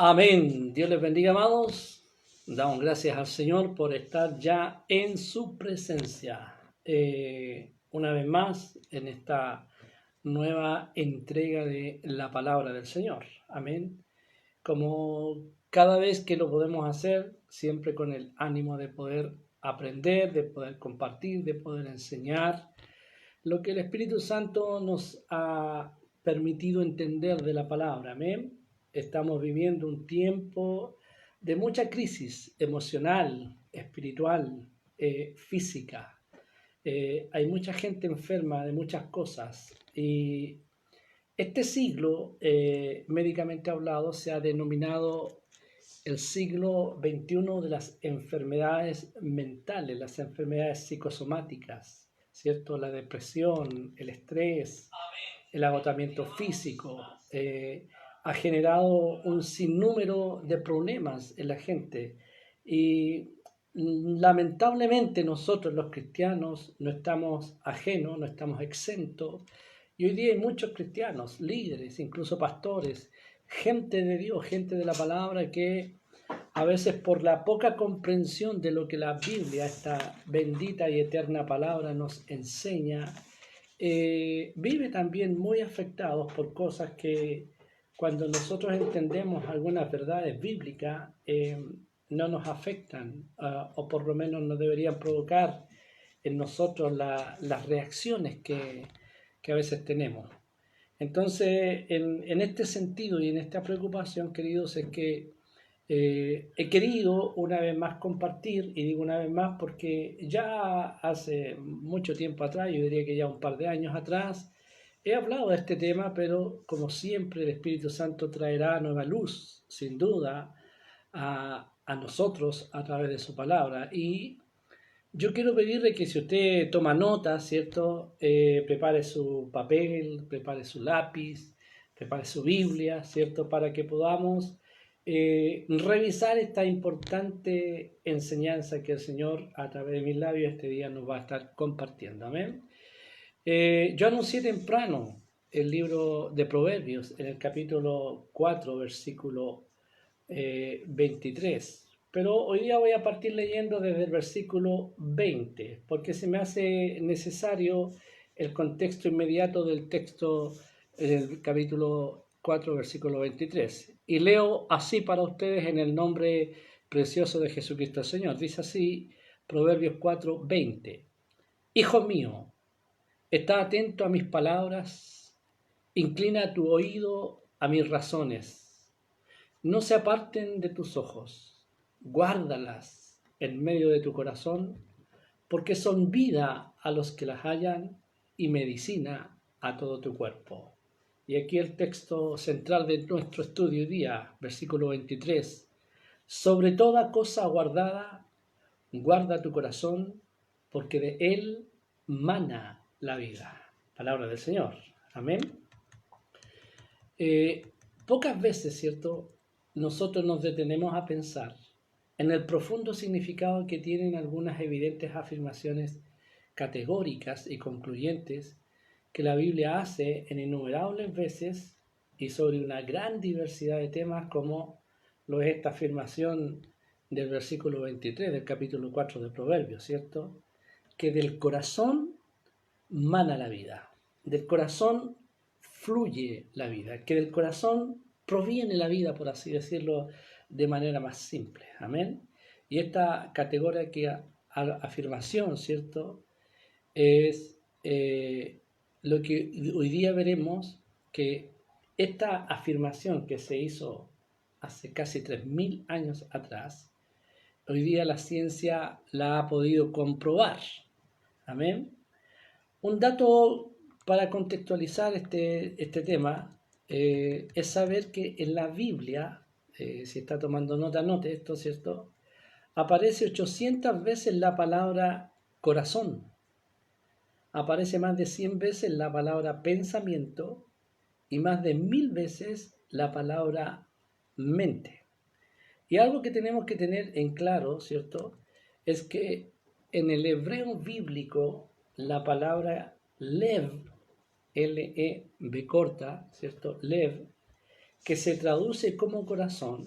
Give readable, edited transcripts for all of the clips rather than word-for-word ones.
Amén. Dios les bendiga, amados. Damos gracias al Señor por estar ya en su presencia. Una vez más en esta nueva entrega de la palabra del Señor. Amén. Como cada vez que lo podemos hacer, siempre con el ánimo de poder aprender, de poder compartir, de poder enseñar lo que el Espíritu Santo nos ha permitido entender de la palabra. Amén. Estamos viviendo un tiempo de mucha crisis emocional, espiritual, física. Hay mucha gente enferma de muchas cosas y este siglo, médicamente hablado, se ha denominado el siglo XXI de las enfermedades mentales, las enfermedades psicosomáticas, ¿cierto? La depresión, el estrés, el agotamiento físico, ha generado un sinnúmero de problemas en la gente. Y lamentablemente nosotros los cristianos no estamos ajenos, no estamos exentos. Y hoy día hay muchos cristianos, líderes, incluso pastores, gente de Dios, gente de la palabra que a veces por la poca comprensión de lo que la Biblia, esta bendita y eterna palabra, nos enseña, vive también muy afectados por cosas que cuando nosotros entendemos algunas verdades bíblicas no nos afectan, o por lo menos no deberían provocar en nosotros las reacciones que a veces tenemos. Entonces, en este sentido y en esta preocupación, queridos, es que he querido una vez más compartir, y digo una vez más porque ya hace mucho tiempo atrás, yo diría que ya un par de años atrás, he hablado de este tema, pero como siempre el Espíritu Santo traerá nueva luz, sin duda, a nosotros a través de su palabra. Y yo quiero pedirle que si usted toma nota, ¿cierto? Prepare su papel, prepare su lápiz, prepare su Biblia, ¿cierto? Para que podamos revisar esta importante enseñanza que el Señor a través de mis labios este día nos va a estar compartiendo. Amén. Yo anuncié temprano el libro de Proverbios en el capítulo 4, versículo 23. Pero hoy día voy a partir leyendo desde el versículo 20, porque se me hace necesario el contexto inmediato del texto del capítulo 4, versículo 23. Y leo así para ustedes en el nombre precioso de Jesucristo el Señor. Dice así, Proverbios 4, 20. Hijo mío, está atento a mis palabras, inclina tu oído a mis razones. No se aparten de tus ojos, guárdalas en medio de tu corazón, porque son vida a los que las hallan y medicina a todo tu cuerpo. Y aquí el texto central de nuestro estudio hoy día, versículo 23. Sobre toda cosa guardada, guarda tu corazón, porque de él mana la vida. Palabra del Señor. Amén. Pocas veces, ¿cierto?, nosotros nos detenemos a pensar en el profundo significado que tienen algunas evidentes afirmaciones categóricas y concluyentes que la Biblia hace en innumerables veces y sobre una gran diversidad de temas, como lo es esta afirmación del versículo 23 del capítulo 4 de Proverbios, ¿cierto? Que del corazón mana la vida, del corazón fluye la vida, que del corazón proviene la vida, por así decirlo, de manera más simple. Amén. Y esta categoría, afirmación, ¿cierto?, es lo que hoy día veremos, que esta afirmación que se hizo hace casi 3.000 años atrás, hoy día la ciencia la ha podido comprobar. Amén. Un dato para contextualizar este tema es saber que en la Biblia, si está tomando nota, note esto, ¿cierto? Aparece 800 veces la palabra corazón, aparece más de 100 veces la palabra pensamiento y más de 1000 veces la palabra mente. Y algo que tenemos que tener en claro, ¿cierto?, es que en el hebreo bíblico la palabra lev, L-E-V corta, ¿cierto?, lev, que se traduce como corazón,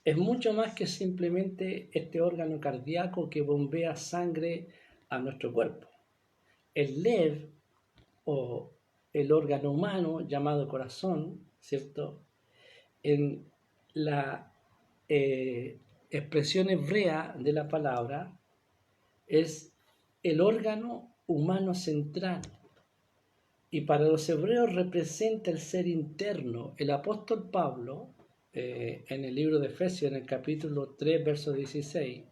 es mucho más que simplemente este órgano cardíaco que bombea sangre a nuestro cuerpo. El lev, o el órgano humano llamado corazón, ¿cierto? En la expresión hebrea de la palabra es el órgano humano central, y para los hebreos representa el ser interno. El apóstol Pablo, en el libro de Efesios, en el capítulo 3, verso 16,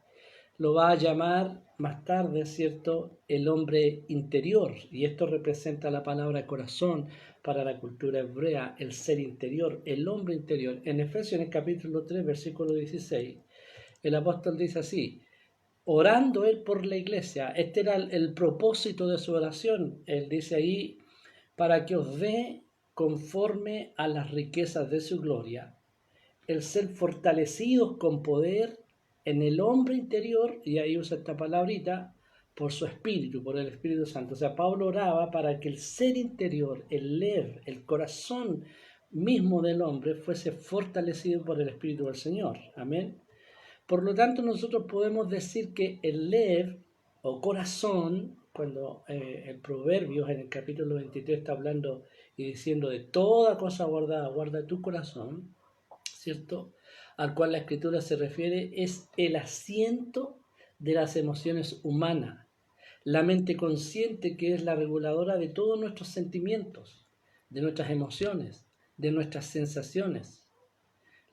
lo va a llamar más tarde, ¿cierto?, el hombre interior, y esto representa la palabra corazón para la cultura hebrea, el ser interior, el hombre interior. En Efesios, en el capítulo 3, versículo 16, el apóstol dice así: orando él por la iglesia. Este era el propósito de su oración. Él dice ahí: para que os dé conforme a las riquezas de su gloria, el ser fortalecidos con poder en el hombre interior, y ahí usa esta palabrita, por su espíritu, por el Espíritu Santo. O sea, Pablo oraba para que el ser interior, el lev, el corazón mismo del hombre, fuese fortalecido por el Espíritu del Señor. Amén. Por lo tanto, nosotros podemos decir que el lev, o corazón, cuando el Proverbios en el capítulo 23 está hablando y diciendo: de toda cosa guardada, guarda tu corazón, ¿cierto?, al cual la escritura se refiere, es el asiento de las emociones humanas, la mente consciente, que es la reguladora de todos nuestros sentimientos, de nuestras emociones, de nuestras sensaciones.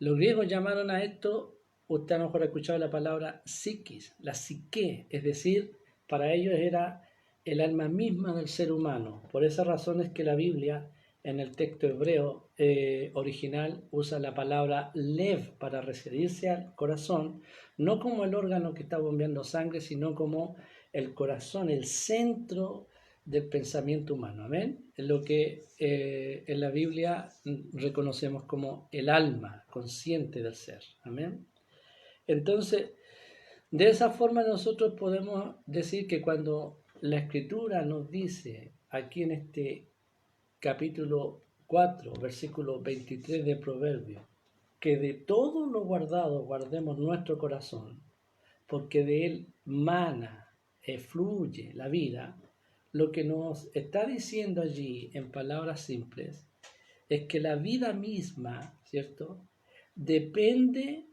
Los griegos llamaron a esto, usted a lo mejor ha escuchado la palabra psiquis, la psique, es decir, para ellos era el alma misma del ser humano. Por esa razón es que la Biblia, en el texto hebreo original, usa la palabra lev para referirse al corazón, no como el órgano que está bombeando sangre, sino como el corazón, el centro del pensamiento humano. Amén. Es lo que en la Biblia reconocemos como el alma consciente del ser. Amén. Entonces, de esa forma nosotros podemos decir que cuando la Escritura nos dice aquí en este capítulo 4, versículo 23 de Proverbios, que de todo lo guardado guardemos nuestro corazón, porque de él mana, fluye la vida, lo que nos está diciendo allí en palabras simples es que la vida misma, ¿cierto?, depende,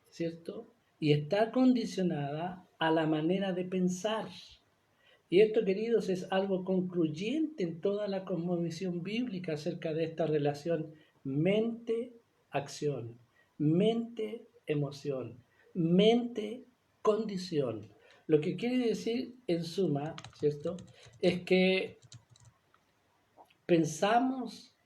¿cierto?, y está condicionada a la manera de pensar. Y esto, queridos, es algo concluyente en toda la cosmovisión bíblica acerca de esta relación mente-acción, mente-emoción, mente-condición. Lo que quiere decir, en suma, ¿cierto?, es que pensamos,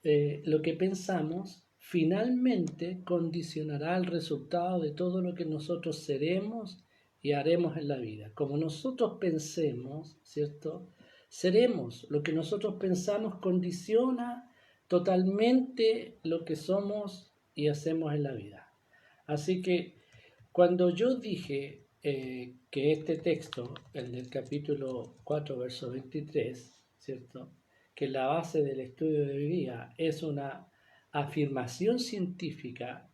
lo que pensamos finalmente condicionará el resultado de todo lo que nosotros seremos y haremos en la vida. Como nosotros pensemos, ¿cierto?, seremos. Lo que nosotros pensamos condiciona totalmente lo que somos y hacemos en la vida. Así que cuando yo dije que este texto, el del capítulo 4, verso 23, ¿cierto?, que la base del estudio de hoy día es una afirmación científica,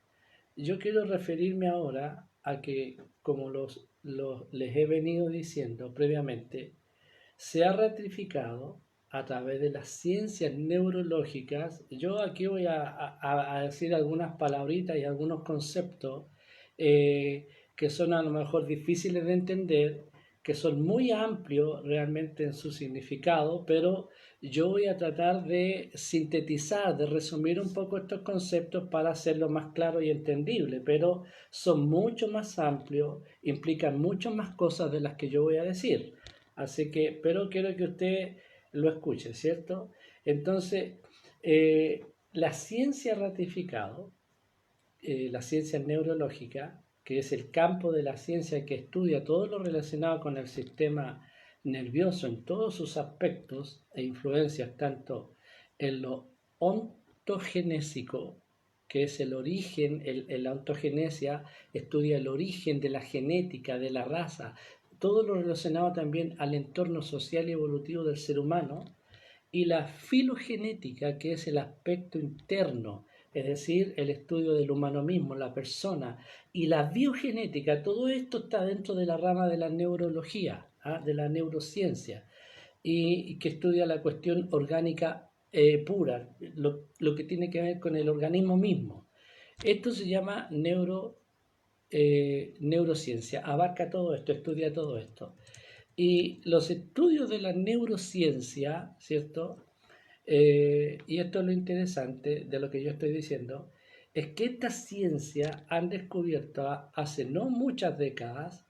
yo quiero referirme ahora a que, como les he venido diciendo previamente, se ha ratificado a través de las ciencias neurológicas. Yo aquí voy a decir algunas palabritas y algunos conceptos que son a lo mejor difíciles de entender, que son muy amplios realmente en su significado, pero yo voy a tratar de sintetizar, de resumir un poco estos conceptos para hacerlo más claro y entendible, pero son mucho más amplios, implican mucho más cosas de las que yo voy a decir. Así que, pero quiero que usted lo escuche, ¿cierto? Entonces, la ciencia ha ratificado, la ciencia neurológica, que es el campo de la ciencia que estudia todo lo relacionado con el sistema nervioso en todos sus aspectos e influencias, tanto en lo ontogenésico, que es el origen, la ontogenesia estudia el origen de la genética, de la raza, todo lo relacionado también al entorno social y evolutivo del ser humano, y la filogenética, que es el aspecto interno, es decir, el estudio del humano mismo, la persona y la biogenética. Todo esto está dentro de la rama de la neurología, de la neurociencia, y que estudia la cuestión orgánica pura, lo que tiene que ver con el organismo mismo. Esto se llama neurociencia, abarca todo esto, estudia todo esto. Y los estudios de la neurociencia, ¿cierto? Y esto es lo interesante de lo que yo estoy diciendo, es que esta ciencia han descubierto hace no muchas décadas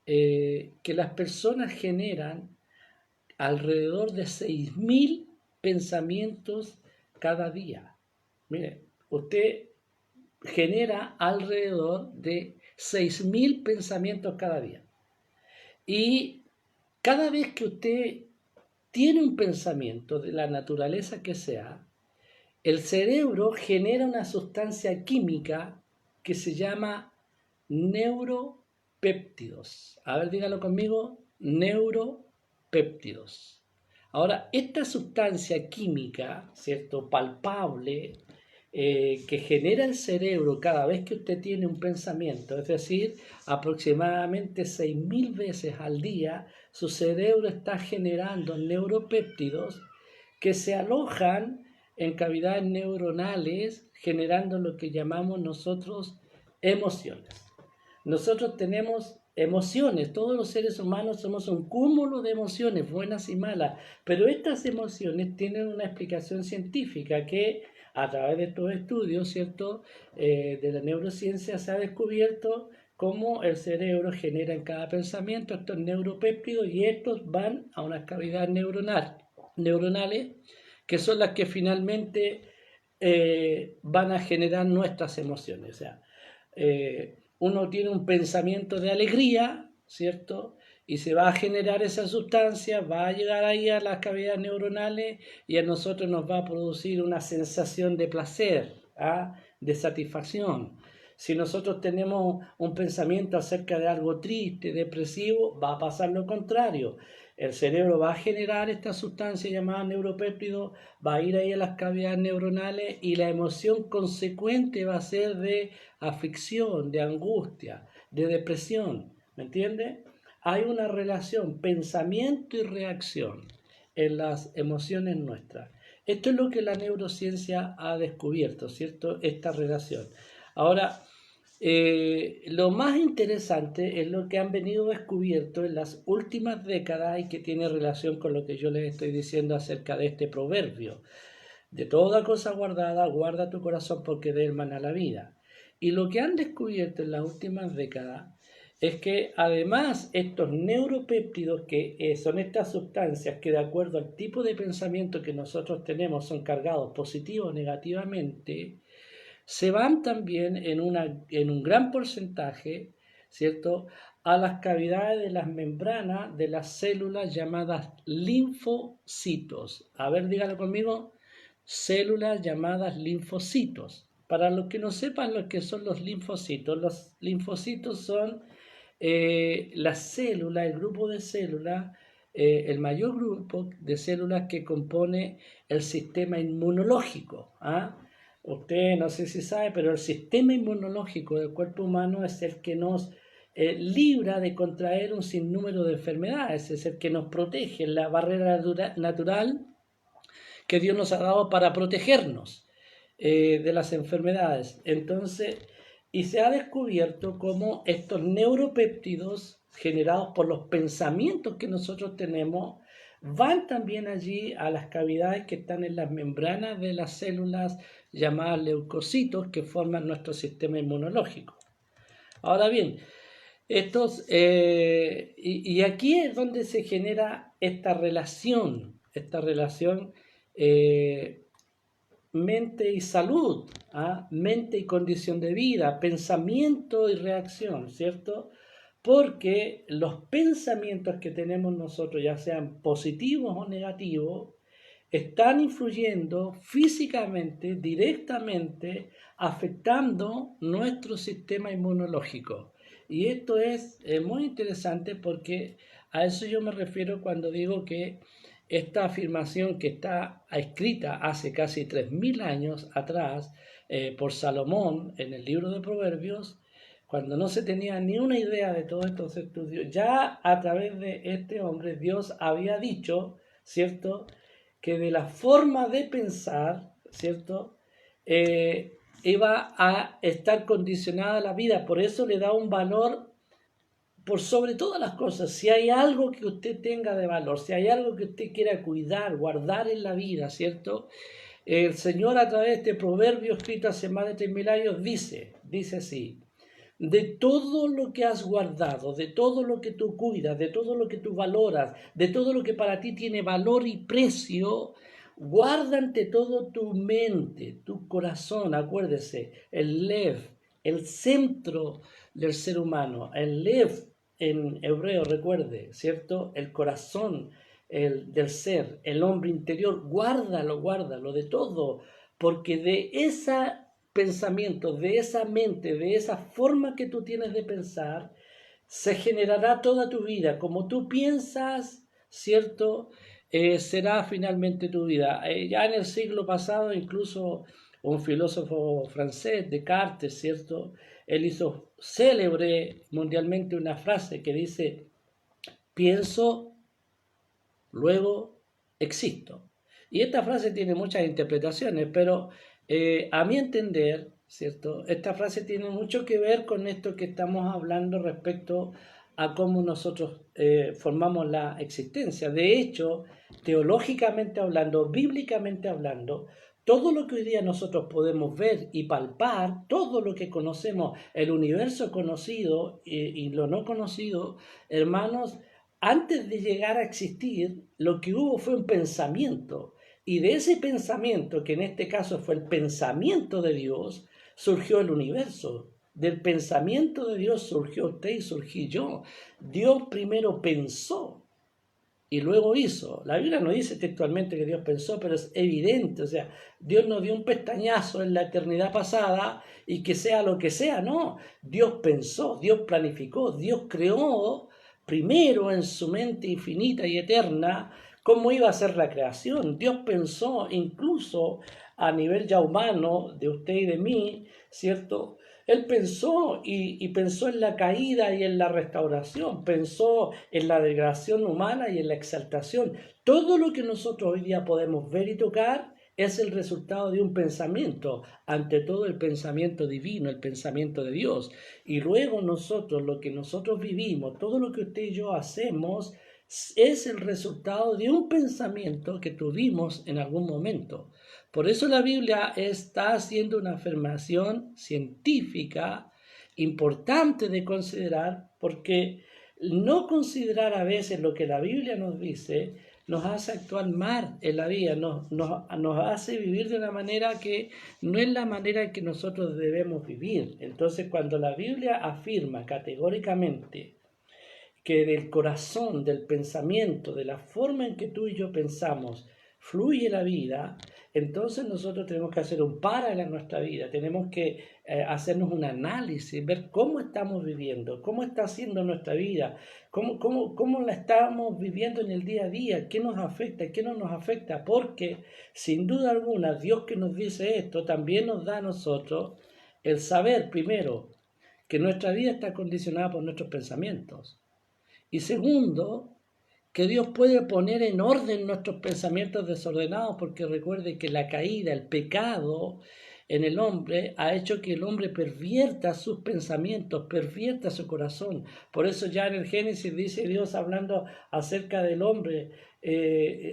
que las personas generan alrededor de 6.000 pensamientos cada día. Mire, usted genera alrededor de 6.000 pensamientos cada día. Y cada vez que usted tiene un pensamiento de la naturaleza que sea, el cerebro genera una sustancia química que se llama neuropéptidos. A ver, dígalo conmigo, neuropéptidos. Ahora, esta sustancia química, ¿cierto?, palpable, que genera el cerebro cada vez que usted tiene un pensamiento, es decir, aproximadamente 6.000 veces al día, su cerebro está generando neuropéptidos que se alojan en cavidades neuronales, generando lo que llamamos nosotros emociones. Nosotros tenemos emociones, todos los seres humanos somos un cúmulo de emociones, buenas y malas, pero estas emociones tienen una explicación científica que a través de estos estudios, ¿cierto?, de la neurociencia se ha descubierto cómo el cerebro genera en cada pensamiento estos neuropéptidos y estos van a unas cavidades neuronales que son las que finalmente van a generar nuestras emociones. O sea, uno tiene un pensamiento de alegría, ¿cierto?, y se va a generar esa sustancia, va a llegar ahí a las cavidades neuronales y a nosotros nos va a producir una sensación de placer, de satisfacción. Si nosotros tenemos un pensamiento acerca de algo triste, depresivo, va a pasar lo contrario. El cerebro va a generar esta sustancia llamada neuropéptido, va a ir ahí a las cavidades neuronales y la emoción consecuente va a ser de aflicción, de angustia, de depresión. ¿Me entiende? Hay una relación pensamiento y reacción en las emociones nuestras. Esto es lo que la neurociencia ha descubierto, ¿cierto? Esta relación. Ahora, lo más interesante es lo que han venido descubierto en las últimas décadas y que tiene relación con lo que yo les estoy diciendo acerca de este proverbio. De toda cosa guardada, guarda tu corazón porque de él mana la vida. Y lo que han descubierto en las últimas décadas es que además estos neuropéptidos, que son estas sustancias que de acuerdo al tipo de pensamiento que nosotros tenemos son cargados positivo o negativamente, se van también en un gran porcentaje, ¿cierto?, a las cavidades de las membranas de las células llamadas linfocitos. A ver, dígalo conmigo, células llamadas linfocitos. Para los que no sepan lo que son los linfocitos son las células, el grupo de células, el mayor grupo de células que compone el sistema inmunológico. Usted no sé si sabe, pero el sistema inmunológico del cuerpo humano es el que nos libra de contraer un sinnúmero de enfermedades, es el que nos protege, la barrera natural que Dios nos ha dado para protegernos de las enfermedades. Entonces, y se ha descubierto cómo estos neuropéptidos generados por los pensamientos que nosotros tenemos van también allí a las cavidades que están en las membranas de las células llamadas leucocitos que forman nuestro sistema inmunológico. Ahora bien, y aquí es donde se genera esta relación mente y salud, mente y condición de vida, pensamiento y reacción, ¿cierto? Porque los pensamientos que tenemos nosotros, ya sean positivos o negativos, están influyendo físicamente, directamente, afectando nuestro sistema inmunológico. Y esto es muy interesante porque a eso yo me refiero cuando digo que esta afirmación que está escrita hace casi 3.000 años atrás, por Salomón en el libro de Proverbios, cuando no se tenía ni una idea de todos estos estudios, ya a través de este hombre Dios había dicho, ¿cierto?, que de la forma de pensar, ¿cierto?, iba a estar condicionada la vida. Por eso le da un valor por sobre todas las cosas. Si hay algo que usted tenga de valor, si hay algo que usted quiera cuidar, guardar en la vida, ¿cierto?, el Señor a través de este proverbio escrito hace más de 3000 años dice así: de todo lo que has guardado, de todo lo que tú cuidas, de todo lo que tú valoras, de todo lo que para ti tiene valor y precio, guarda ante todo tu mente, tu corazón. Acuérdese, el lev, el centro del ser humano, el lev en hebreo, recuerde, ¿cierto? El corazón del ser, el hombre interior, guárdalo de todo, porque de ese pensamiento, de esa mente, de esa forma que tú tienes de pensar, se generará toda tu vida. Como tú piensas, ¿cierto? Será finalmente tu vida. Ya en el siglo pasado, incluso un filósofo francés, Descartes, ¿cierto?, él hizo célebre mundialmente una frase que dice: pienso, luego existo. Y esta frase tiene muchas interpretaciones, pero a mi entender, ¿cierto?, esta frase tiene mucho que ver con esto que estamos hablando respecto a cómo nosotros formamos la existencia. De hecho, teológicamente hablando, bíblicamente hablando, todo lo que hoy día nosotros podemos ver y palpar, todo lo que conocemos, el universo conocido y lo no conocido, hermanos, antes de llegar a existir, lo que hubo fue un pensamiento. Y de ese pensamiento, que en este caso fue el pensamiento de Dios, surgió el universo. Del pensamiento de Dios surgió usted y surgí yo. Dios primero pensó y luego hizo. La Biblia no dice textualmente que Dios pensó, pero es evidente. O sea, Dios no dio un pestañazo en la eternidad pasada y que sea lo que sea, no. Dios pensó, Dios planificó, Dios creó primero en su mente infinita y eterna cómo iba a ser la creación. Dios pensó incluso a nivel ya humano de usted y de mí, ¿cierto? Él pensó y pensó en la caída y en la restauración, pensó en la degradación humana y en la exaltación. Todo lo que nosotros hoy día podemos ver y tocar es el resultado de un pensamiento, ante todo el pensamiento divino, el pensamiento de Dios. Y luego nosotros, lo que nosotros vivimos, todo lo que usted y yo hacemos, es el resultado de un pensamiento que tuvimos en algún momento. Por eso la Biblia está haciendo una afirmación científica importante de considerar, porque no considerar a veces lo que la Biblia nos dice nos hace actuar mal en la vida, nos hace vivir de una manera que no es la manera en que nosotros debemos vivir. Entonces, cuando la Biblia afirma categóricamente que del corazón, del pensamiento, de la forma en que tú y yo pensamos, fluye la vida, entonces nosotros tenemos que hacer un paralelo en nuestra vida, tenemos que hacernos un análisis, ver cómo estamos viviendo, cómo está siendo nuestra vida, cómo la estamos viviendo en el día a día, qué nos afecta, qué no nos afecta, porque sin duda alguna Dios que nos dice esto también nos da a nosotros el saber, primero, que nuestra vida está condicionada por nuestros pensamientos. Y segundo, que Dios puede poner en orden nuestros pensamientos desordenados, porque recuerde que la caída, el pecado en el hombre ha hecho que el hombre pervierta sus pensamientos, pervierta su corazón. Por eso ya en el Génesis dice Dios, hablando acerca del hombre,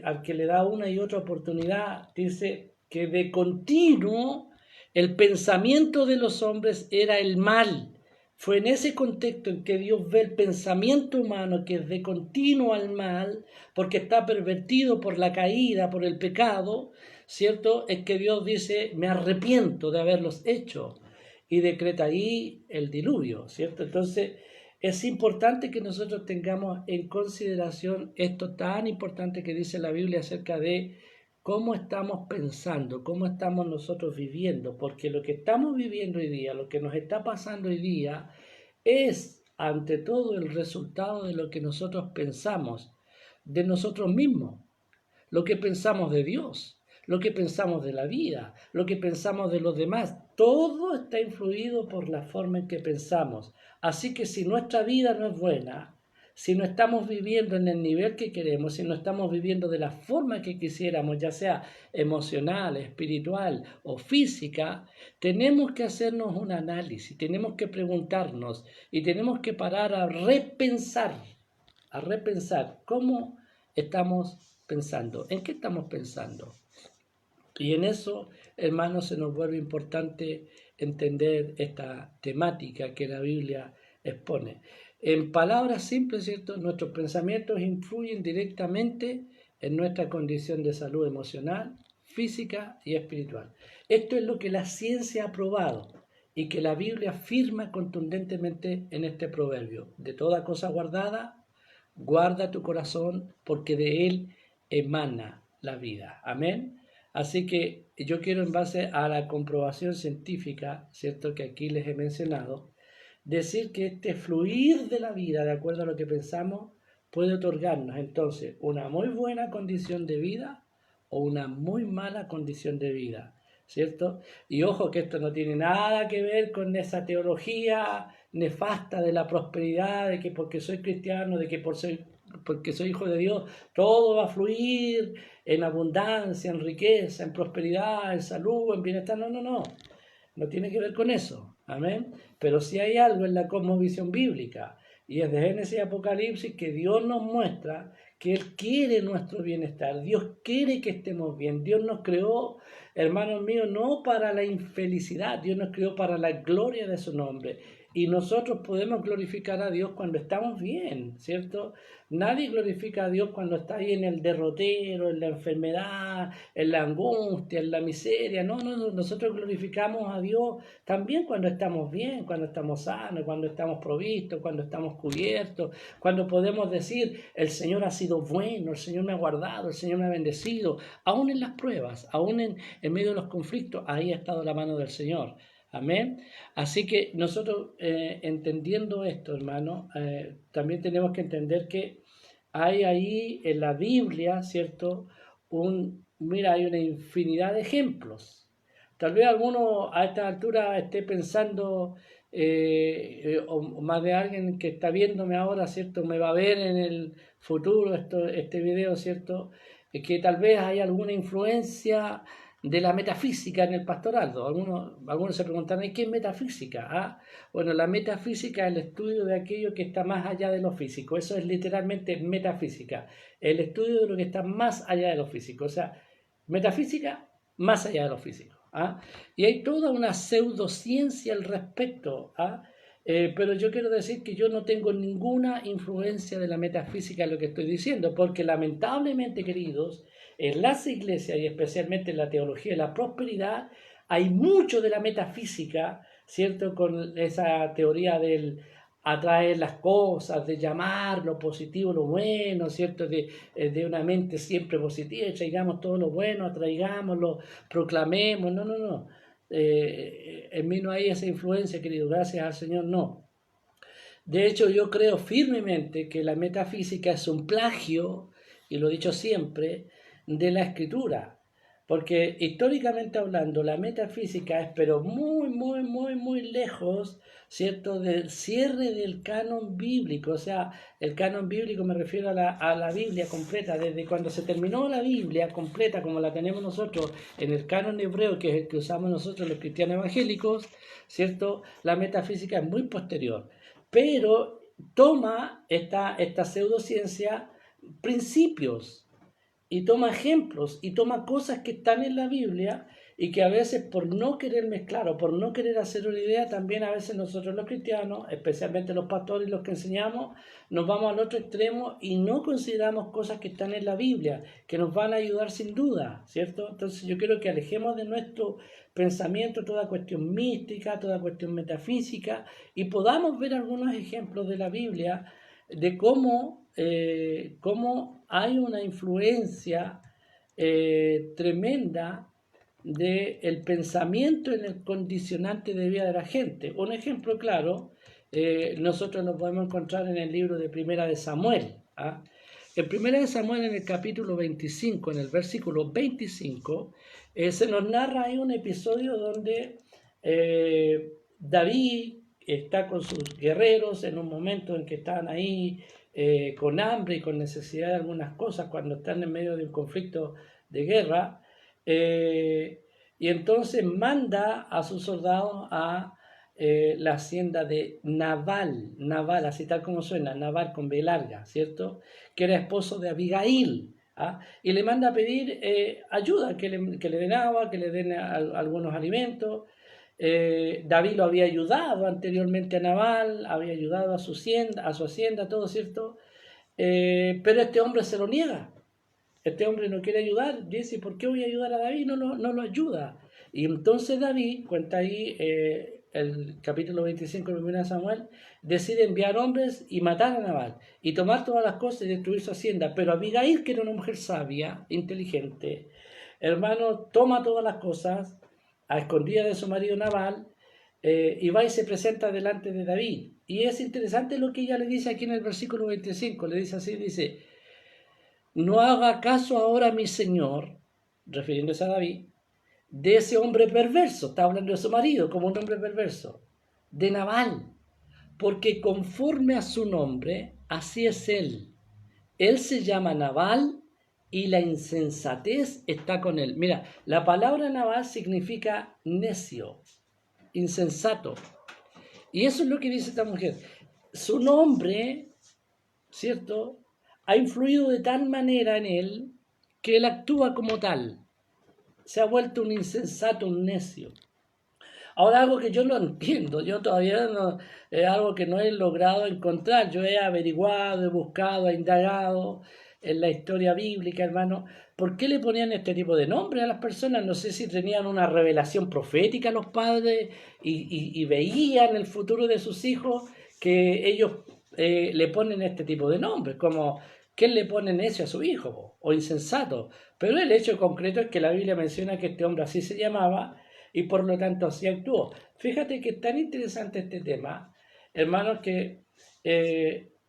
al que le da una y otra oportunidad, dice que de continuo el pensamiento de los hombres era el mal. Fue en ese contexto en que Dios ve el pensamiento humano que es de continuo al mal, porque está pervertido por la caída, por el pecado, ¿cierto? Es que Dios dice, me arrepiento de haberlos hecho, y decreta ahí el diluvio, ¿cierto? Entonces, es importante que nosotros tengamos en consideración esto tan importante que dice la Biblia acerca de cómo estamos pensando, cómo estamos nosotros viviendo, porque lo que estamos viviendo hoy día, lo que nos está pasando hoy día, es ante todo el resultado de lo que nosotros pensamos de nosotros mismos, lo que pensamos de Dios. lo que pensamos de la vida, lo que pensamos de los demás. Todo está influido por la forma en que pensamos. Así que si nuestra vida no es buena, si no estamos viviendo en el nivel que queremos, si no estamos viviendo de la forma que quisiéramos, ya sea emocional, espiritual o física, tenemos que hacernos un análisis, tenemos que preguntarnos y tenemos que parar a repensar cómo estamos pensando, en qué estamos pensando. Y en eso, hermanos, se nos vuelve importante entender esta temática que la Biblia expone. En palabras simples, ¿cierto? Nuestros pensamientos influyen directamente en nuestra condición de salud emocional, física y espiritual. Esto es lo que la ciencia ha probado y que la Biblia afirma contundentemente en este proverbio. De toda cosa guardada, guarda tu corazón, porque de él emana la vida. Amén. Así que yo quiero, en base a la comprobación científica, ¿cierto?, que aquí les he mencionado, decir que este fluir de la vida, de acuerdo a lo que pensamos, puede otorgarnos entonces una muy buena condición de vida o una muy mala condición de vida, ¿cierto? Y ojo que esto no tiene nada que ver con esa teología nefasta de la prosperidad, de que porque soy cristiano, de que porque soy hijo de Dios, todo va a fluir en abundancia, en riqueza, en prosperidad, en salud, en bienestar. No, no, no. No tiene que ver con eso. Amén. Pero sí hay algo en la cosmovisión bíblica. Y es de Génesis y Apocalipsis que Dios nos muestra que Él quiere nuestro bienestar. Dios quiere que estemos bien. Dios nos creó, hermanos míos, no para la infelicidad. Dios nos creó para la gloria de su nombre. Y nosotros podemos glorificar a Dios cuando estamos bien, ¿cierto? Nadie glorifica a Dios cuando está ahí en el derrotero, en la enfermedad, en la angustia, en la miseria. No, no, no. Nosotros glorificamos a Dios también cuando estamos bien, cuando estamos sanos, cuando estamos provistos, cuando estamos cubiertos, cuando podemos decir, el Señor ha sido bueno, el Señor me ha guardado, el Señor me ha bendecido. Aún en las pruebas, aún en medio de los conflictos, ahí ha estado la mano del Señor. Amén. Así que nosotros, entendiendo esto, hermano, también tenemos que entender que hay ahí en la Biblia, ¿cierto? Mira, hay una infinidad de ejemplos. Tal vez alguno a esta altura esté pensando, o más de alguien que está viéndome ahora, ¿cierto? Me va a ver en el futuro este video, ¿cierto? Que tal vez hay alguna influencia de la metafísica en el pastorado. Algunos se preguntan, ¿y qué es metafísica? Bueno, la metafísica es el estudio de aquello que está más allá de lo físico. Eso es literalmente metafísica, el estudio de lo que está más allá de lo físico. O sea, metafísica más allá de lo físico. Y hay toda una pseudociencia al respecto. Pero yo quiero decir que yo no tengo ninguna influencia de la metafísica en lo que estoy diciendo, porque lamentablemente, queridos, en las iglesias y especialmente en la teología de la prosperidad hay mucho de la metafísica, ¿cierto? Con esa teoría del atraer las cosas, de llamar lo positivo lo bueno, ¿cierto? De una mente siempre positiva, traigamos todo lo bueno, atraigámoslo, proclamemos. No, no, no. En mí no hay esa influencia, querido, gracias al Señor, no. De hecho, yo creo firmemente que la metafísica es un plagio, y lo he dicho siempre, de la escritura. Porque históricamente hablando, la metafísica es pero muy, muy, muy, muy lejos, ¿cierto?, del cierre del canon bíblico. O sea, el canon bíblico me refiero a la Biblia completa. Desde cuando se terminó la Biblia completa, como la tenemos nosotros en el canon hebreo, que es el que usamos nosotros los cristianos evangélicos, ¿cierto?, la metafísica es muy posterior. Pero toma esta pseudociencia principios, y toma ejemplos y toma cosas que están en la Biblia y que a veces por no querer mezclar o por no querer hacer una idea, también a veces nosotros los cristianos, especialmente los pastores y los que enseñamos, nos vamos al otro extremo y no consideramos cosas que están en la Biblia, que nos van a ayudar sin duda, ¿cierto? Entonces yo quiero que alejemos de nuestro pensamiento toda cuestión mística, toda cuestión metafísica, y podamos ver algunos ejemplos de la Biblia de cómo hay una influencia tremenda del pensamiento en el condicionante de vida de la gente. Un ejemplo claro, nosotros lo podemos encontrar en el libro de Primera de Samuel. En 1 Samuel, en el capítulo 25, en el versículo 25, se nos narra ahí un episodio donde David está con sus guerreros en un momento en que están ahí con hambre y con necesidad de algunas cosas, cuando están en medio de un conflicto de guerra, y entonces manda a sus soldados a la hacienda de Nabal, así tal como suena, Nabal con B larga, ¿cierto? Que era esposo de Abigail, ¿ah? Y le manda a pedir ayuda, que le den agua, que le den algunos alimentos. David lo había ayudado anteriormente a Nabal, había ayudado a su hacienda, todo, ¿cierto? Pero este hombre se lo niega. Este hombre no quiere ayudar, dice, ¿por qué voy a ayudar a David? No lo ayuda. Y entonces David, cuenta ahí el capítulo 25 de 1 Samuel, decide enviar hombres y matar a Nabal, y tomar todas las cosas y destruir su hacienda. Pero Abigail, que era una mujer sabia, inteligente, hermano, toma todas las cosas a escondidas de su marido Nabal, y va y se presenta delante de David. Y es interesante lo que ella le dice aquí en el versículo 25, le dice así, dice: no haga caso ahora mi señor, refiriéndose a David, de ese hombre perverso, está hablando de su marido como un hombre perverso, de Nabal, porque conforme a su nombre, así es él. Él se llama Nabal y la insensatez está con él. Mira, la palabra Nabal significa necio, insensato. Y eso es lo que dice esta mujer. Su nombre, ¿cierto?, ha influido de tal manera en él que él actúa como tal. Se ha vuelto un insensato, un necio. Ahora, algo que yo no entiendo, yo todavía no, es algo que no he logrado encontrar. Yo he averiguado, he buscado, he indagado en la historia bíblica, hermano. ¿Por qué le ponían este tipo de nombre a las personas? No sé si tenían una revelación profética los padres y veían el futuro de sus hijos, que ellos le ponen este tipo de nombres, como ¿quién le pone necio a su hijo o insensato? Pero el hecho concreto es que la Biblia menciona que este hombre así se llamaba y por lo tanto así actuó. Fíjate que es tan interesante este tema, hermanos, que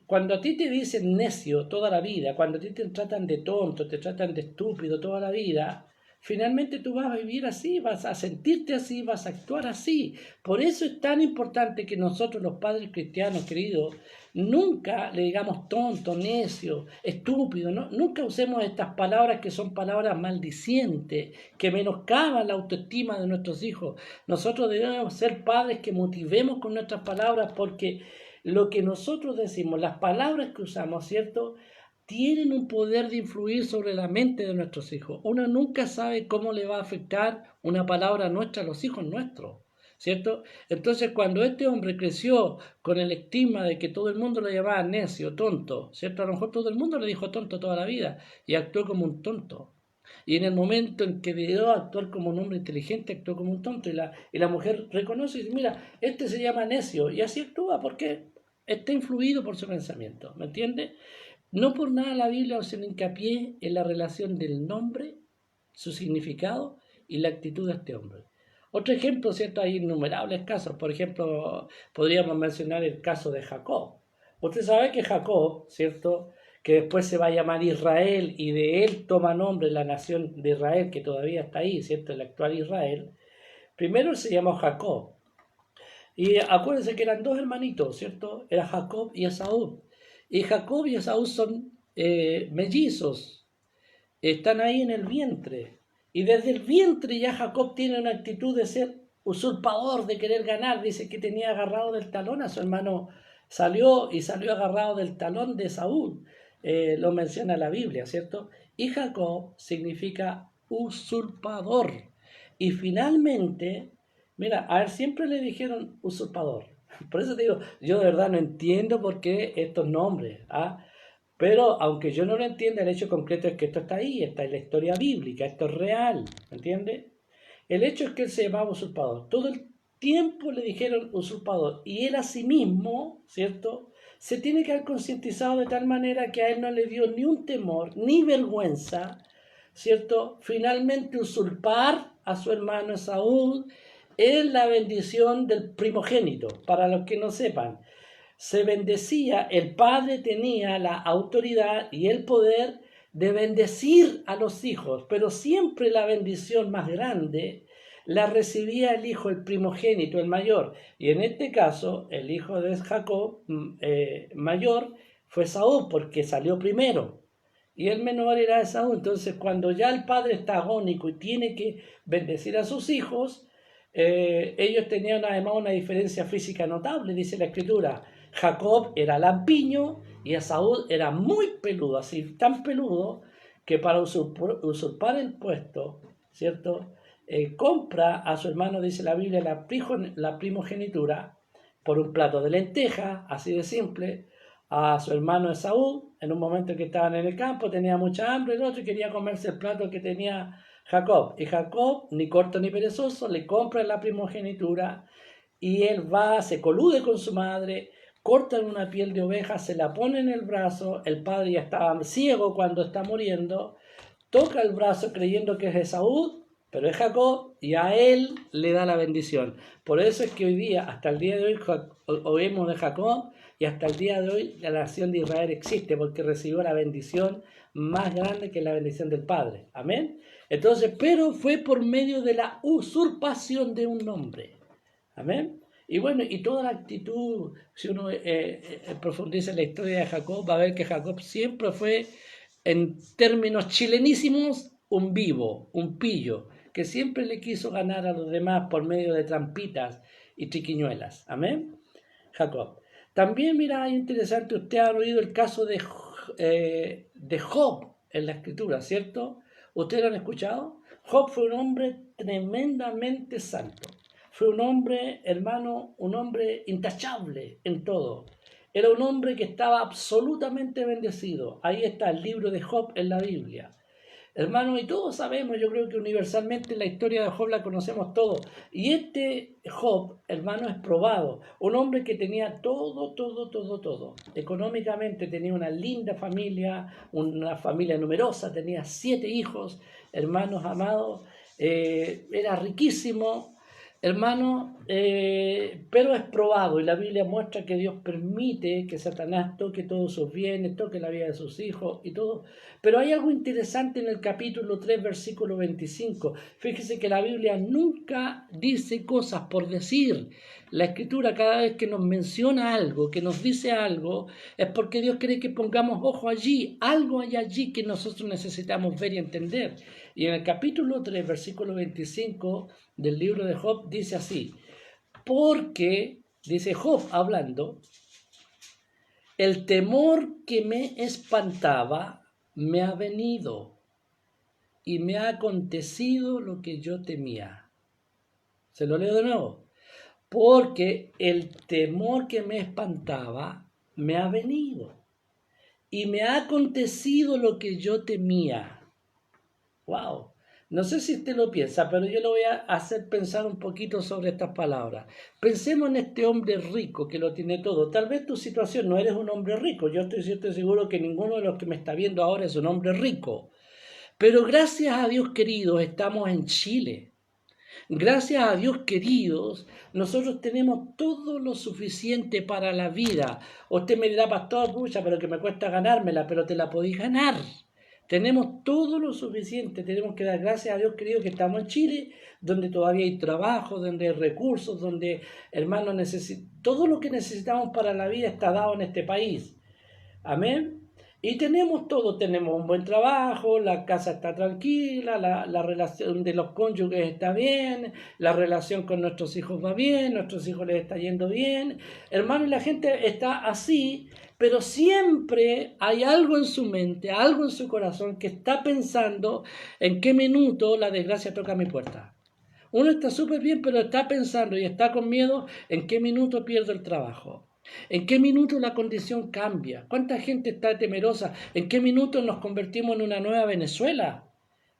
cuando a ti te dicen necio toda la vida, cuando a ti te tratan de tonto, te tratan de estúpido toda la vida, finalmente tú vas a vivir así, vas a sentirte así, vas a actuar así. Por eso es tan importante que nosotros los padres cristianos, queridos, nunca le digamos tonto, necio, estúpido, ¿no? Nunca usemos estas palabras que son palabras maldicientes, que menoscaban la autoestima de nuestros hijos. Nosotros debemos ser padres que motivemos con nuestras palabras, porque lo que nosotros decimos, las palabras que usamos, ¿cierto?, tienen un poder de influir sobre la mente de nuestros hijos. Uno nunca sabe cómo le va a afectar una palabra nuestra a los hijos nuestros, ¿cierto? Entonces, cuando este hombre creció con el estigma de que todo el mundo lo llamaba necio, tonto, ¿cierto? A lo mejor todo el mundo le dijo tonto toda la vida y actuó como un tonto. Y en el momento en que debió actuar como un hombre inteligente, actuó como un tonto. Y la mujer reconoce y dice, mira, este se llama necio. Y así actúa porque está influido por su pensamiento. ¿Me entiendes? No por nada la Biblia hace un hincapié en la relación del nombre, su significado y la actitud de este hombre. Otro ejemplo, ¿cierto? Hay innumerables casos. Por ejemplo, podríamos mencionar el caso de Jacob. Usted sabe que Jacob, ¿cierto?, que después se va a llamar Israel y de él toma nombre la nación de Israel, que todavía está ahí, ¿cierto?, el actual Israel. Primero se llamó Jacob. Y acuérdense que eran dos hermanitos, ¿cierto? Era Jacob y Esaú. Y Jacob y Esaú son mellizos, están ahí en el vientre. Y desde el vientre ya Jacob tiene una actitud de ser usurpador, de querer ganar. Dice que tenía agarrado del talón a su hermano, salió agarrado del talón de Saúl. Lo menciona la Biblia, ¿cierto? Y Jacob significa usurpador. Y finalmente, mira, a él siempre le dijeron usurpador. Por eso te digo, yo de verdad no entiendo por qué estos nombres, ¿ah? Pero aunque yo no lo entienda, el hecho concreto es que esto está ahí, está en la historia bíblica, esto es real, ¿me entiendes? El hecho es que él se llamaba usurpador. Todo el tiempo le dijeron usurpador. Y él a sí mismo, ¿cierto?, se tiene que haber concientizado de tal manera que a él no le dio ni un temor, ni vergüenza, ¿cierto?, finalmente usurpar a su hermano Esaú es la bendición del primogénito. Para los que no sepan, se bendecía, el padre tenía la autoridad y el poder de bendecir a los hijos, pero siempre la bendición más grande la recibía el hijo, el primogénito, el mayor. Y en este caso, el hijo de Jacob mayor fue Esaú, porque salió primero. Y el menor era Esaú. Entonces, cuando ya el padre está agónico y tiene que bendecir a sus hijos, ellos tenían además una diferencia física notable, dice la escritura. Jacob era lampiño y Esaú era muy peludo, así tan peludo que para usurpar el puesto, ¿cierto? Compra a su hermano, dice la Biblia, la primogenitura por un plato de lenteja, así de simple, a su hermano Esaú, en un momento que estaban en el campo, tenía mucha hambre, el otro quería comerse el plato que tenía Jacob. Y Jacob, ni corto ni perezoso, le compra la primogenitura y él va, se colude con su madre, cortan una piel de oveja, se la pone en el brazo, el padre ya estaba ciego cuando está muriendo, toca el brazo creyendo que es Esaú, pero es Jacob, y a él le da la bendición. Por eso es que hoy día, hasta el día de hoy, oímos de Jacob, y hasta el día de hoy la nación de Israel existe, porque recibió la bendición más grande que la bendición del Padre. Amén. Entonces, pero fue por medio de la usurpación de un nombre. Amén. Y bueno, y toda la actitud, si uno profundiza en la historia de Jacob, va a ver que Jacob siempre fue, en términos chilenísimos, un vivo, un pillo, que siempre le quiso ganar a los demás por medio de trampitas y triquiñuelas. Amén. Jacob. También, mira, es interesante, usted ha oído el caso de Job en la escritura, ¿cierto? ¿Ustedes lo han escuchado? Job fue un hombre tremendamente santo. Fue un hombre, hermano, un hombre intachable en todo. Era un hombre que estaba absolutamente bendecido. Ahí está el libro de Job en la Biblia. Hermano, y todos sabemos, yo creo que universalmente la historia de Job la conocemos todos. Y este Job, hermano, es probado. Un hombre que tenía todo. Económicamente tenía una linda familia, una familia numerosa, tenía 7 hijos, hermanos amados, era riquísimo, hermano, pero es probado y la Biblia muestra que Dios permite que Satanás toque todos sus bienes, toque la vida de sus hijos y todo. Pero hay algo interesante en el capítulo 3, versículo 25. Fíjese que la Biblia nunca dice cosas por decir. La Escritura, cada vez que nos menciona algo, que nos dice algo, es porque Dios quiere que pongamos ojo allí. Algo hay allí que nosotros necesitamos ver y entender. Y en el capítulo 3, versículo 25 del libro de Job dice así: porque, dice Job hablando, el temor que me espantaba me ha venido y me ha acontecido lo que yo temía. Se lo leo de nuevo. Porque el temor que me espantaba me ha venido y me ha acontecido lo que yo temía. ¡Wow! No sé si usted lo piensa, pero yo lo voy a hacer pensar un poquito sobre estas palabras. Pensemos en este hombre rico que lo tiene todo. Tal vez tu situación no eres un hombre rico. Yo estoy seguro que ninguno de los que me está viendo ahora es un hombre rico. Pero gracias a Dios, queridos, estamos en Chile. Gracias a Dios, queridos, nosotros tenemos todo lo suficiente para la vida. Usted me dirá, pastor, pucha, pero que me cuesta ganármela, pero te la podéis ganar. Tenemos todo lo suficiente, tenemos que dar gracias a Dios, querido, que estamos en Chile, donde todavía hay trabajo, donde hay recursos, donde, hermanos, todo lo que necesitamos para la vida está dado en este país. Amén. Y tenemos todo, tenemos un buen trabajo, la casa está tranquila, la relación de los cónyuges está bien, la relación con nuestros hijos va bien, nuestros hijos les está yendo bien. Hermano, y la gente está así, pero siempre hay algo en su mente, algo en su corazón que está pensando en qué minuto la desgracia toca mi puerta. Uno está súper bien, pero está pensando y está con miedo en qué minuto pierdo el trabajo. ¿En qué minuto la condición cambia? ¿Cuánta gente está temerosa? ¿En qué minuto nos convertimos en una nueva Venezuela?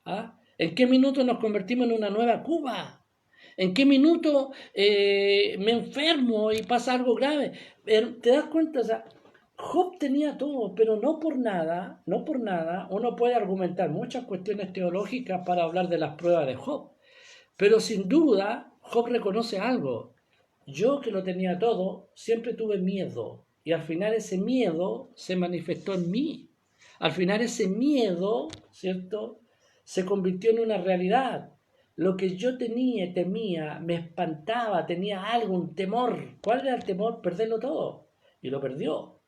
¿Ah? ¿En qué minuto nos convertimos en una nueva Cuba? ¿En qué minuto me enfermo y pasa algo grave? ¿Te das cuenta? O sea, Job tenía todo, pero no por nada, uno puede argumentar muchas cuestiones teológicas para hablar de las pruebas de Job. Pero sin duda, Job reconoce algo. Yo que lo tenía todo, siempre tuve miedo. Y al final ese miedo se manifestó en mí. Al final ese miedo, ¿cierto?, se convirtió en una realidad. Lo que yo tenía, temía, me espantaba, tenía algo, un temor. ¿Cuál era el temor? Perderlo todo. Y lo perdió.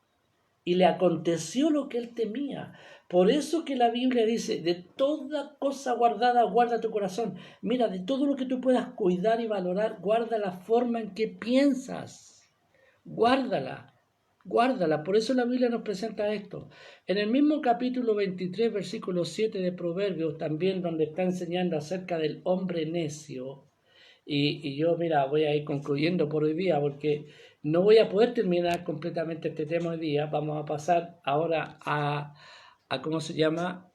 Y le aconteció lo que él temía. Por eso que la Biblia dice, de toda cosa guardada, guarda tu corazón. Mira, de todo lo que tú puedas cuidar y valorar, guarda la forma en que piensas. Guárdala, guárdala. Por eso la Biblia nos presenta esto. En el mismo capítulo 23, versículo 7 de Proverbios, también donde está enseñando acerca del hombre necio. Y yo, mira, voy a ir concluyendo por hoy día porque no voy a poder terminar completamente este tema hoy día. Vamos a pasar ahora a ¿cómo se llama?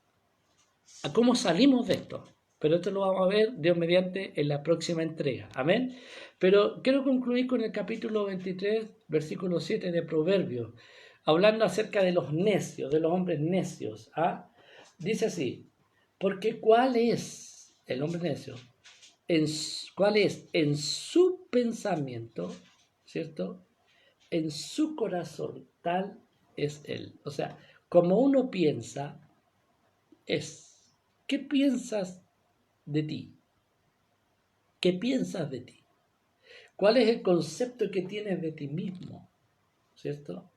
A cómo salimos de esto. Pero esto lo vamos a ver, Dios mediante, en la próxima entrega. Amén. Pero quiero concluir con el capítulo 23, versículo 7 de Proverbios, hablando acerca de los necios, de los hombres necios. ¿Ah? Dice así, porque ¿cuál es el hombre necio? ¿Cuál es en su pensamiento, ¿cierto? En su corazón, tal es él. O sea, como uno piensa, es. ¿Qué piensas de ti? ¿Qué piensas de ti? ¿Cuál es el concepto que tienes de ti mismo? ¿Cierto?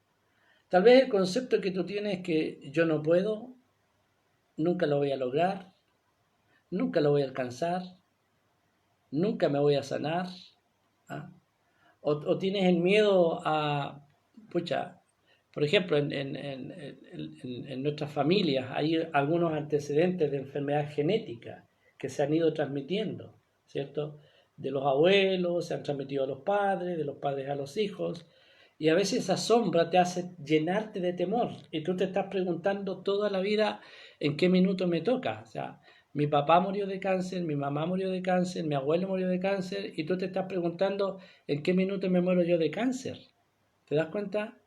Tal vez el concepto que tú tienes es que yo no puedo, nunca lo voy a lograr, nunca lo voy a alcanzar, nunca me voy a sanar. ¿Ah? O tienes el miedo a, pucha, por ejemplo, en nuestras familias hay algunos antecedentes de enfermedad genética que se han ido transmitiendo, ¿cierto? De los abuelos, se han transmitido a los padres, de los padres a los hijos, y a veces esa sombra te hace llenarte de temor, y tú te estás preguntando toda la vida en qué minuto me toca, o sea, mi papá murió de cáncer, mi mamá murió de cáncer, mi abuelo murió de cáncer, y tú te estás preguntando en qué minuto me muero yo de cáncer. ¿Te das cuenta?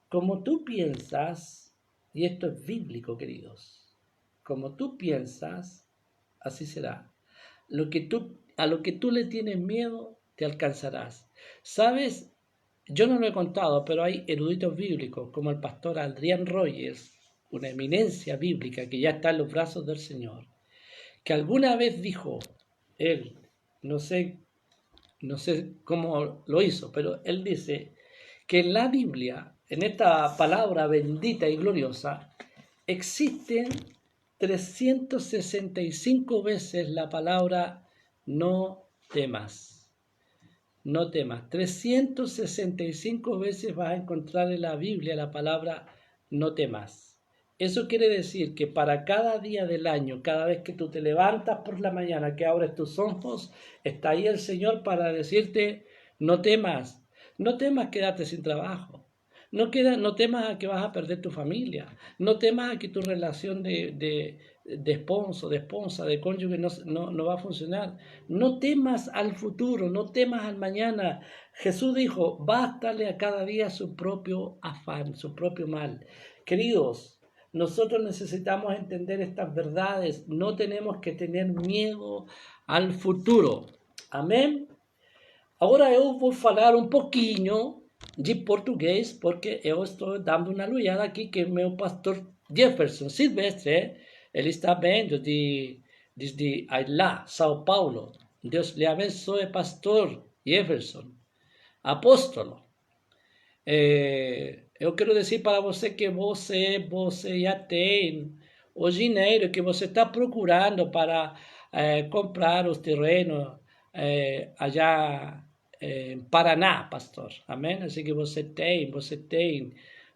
Como tú piensas, y esto es bíblico, queridos, como tú piensas, así será. A lo que tú le tienes miedo, te alcanzarás. ¿Sabes? Yo no lo he contado, pero hay eruditos bíblicos, como el pastor Adrián Rogers, una eminencia bíblica que ya está en los brazos del Señor, que alguna vez dijo, él, no sé, no sé cómo lo hizo, pero él dice que en la Biblia, en esta palabra bendita y gloriosa, existen 365 veces la palabra no temas. No temas. 365 veces vas a encontrar en la Biblia la palabra no temas. Eso quiere decir que para cada día del año, cada vez que tú te levantas por la mañana, que abres tus ojos, está ahí el Señor para decirte, no temas, no temas quedarte sin trabajo, no temas a que vas a perder tu familia, no temas a que tu relación de esposo, de esposa, de cónyuge no va a funcionar, no temas al futuro, no temas al mañana. Jesús dijo, bástale a cada día su propio afán, su propio mal. Queridos, nosotros necesitamos entender estas verdades. No tenemos que tener miedo al futuro. Amém? Agora eu vou falar um pouquinho de português, porque eu estou dando uma olhada aqui que meu pastor Jefferson Silvestre, ele está vendo desde lá, São Paulo. Deus lhe abençoe, pastor Jefferson, apóstolo. Eu quero dizer para você que você já tem o dinheiro que você está procurando para comprar os terrenos allá em Paraná, pastor. Amém? Assim que você tem.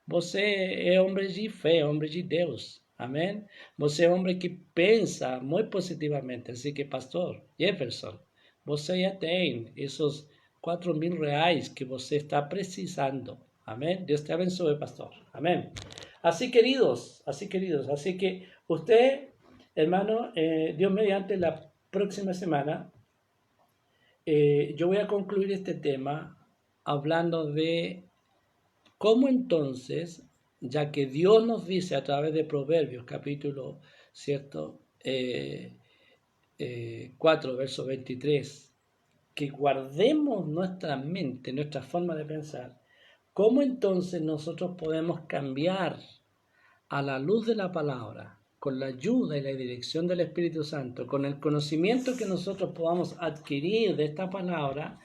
Você é homem de fé, homem de Deus. Amém? Você é homem que pensa muito positivamente. Assim que, pastor Jefferson, você já tem esses R$4.000 que você está precisando. Amén. Dios te abençoe, pastor. Amén. Así queridos. Así que usted, hermano, Dios mediante, la próxima semana, yo voy a concluir este tema hablando de cómo entonces, ya que Dios nos dice a través de Proverbios, capítulo, ¿cierto? 4, verso 23, que guardemos nuestra mente, nuestra forma de pensar, ¿Cómo entonces nosotros podemos cambiar a la luz de la palabra, con la ayuda y la dirección del Espíritu Santo, con el conocimiento que nosotros podamos adquirir de esta palabra?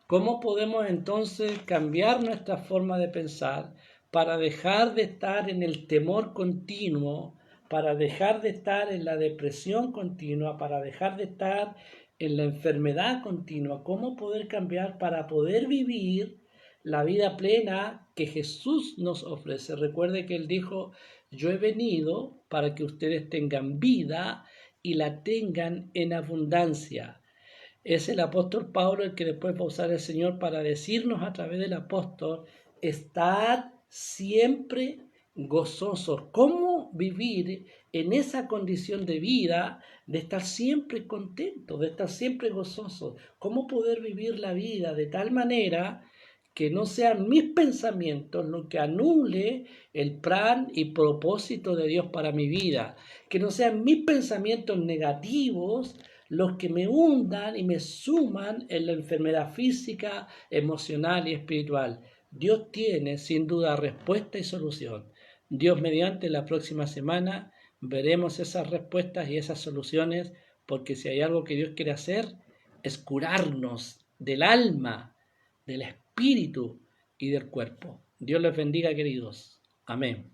¿Cómo podemos entonces cambiar nuestra forma de pensar para dejar de estar en el temor continuo, para dejar de estar en la depresión continua, para dejar de estar en la enfermedad continua? ¿Cómo poder cambiar para poder vivir la vida plena que Jesús nos ofrece? Recuerde que Él dijo: yo he venido para que ustedes tengan vida y la tengan en abundancia. Es el apóstol Pablo el que después va a usar el Señor para decirnos a través del apóstol: estad siempre gozosos. ¿Cómo vivir en esa condición de vida, de estar siempre contentos, de estar siempre gozosos? ¿Cómo poder vivir la vida de tal manera que no sean mis pensamientos lo que anule el plan y propósito de Dios para mi vida? Que no sean mis pensamientos negativos los que me hundan y me suman en la enfermedad física, emocional y espiritual. Dios tiene sin duda respuesta y solución. Dios mediante, la próxima semana veremos esas respuestas y esas soluciones, porque si hay algo que Dios quiere hacer es curarnos del alma, del espíritu y del cuerpo. Dios les bendiga, queridos. Amén.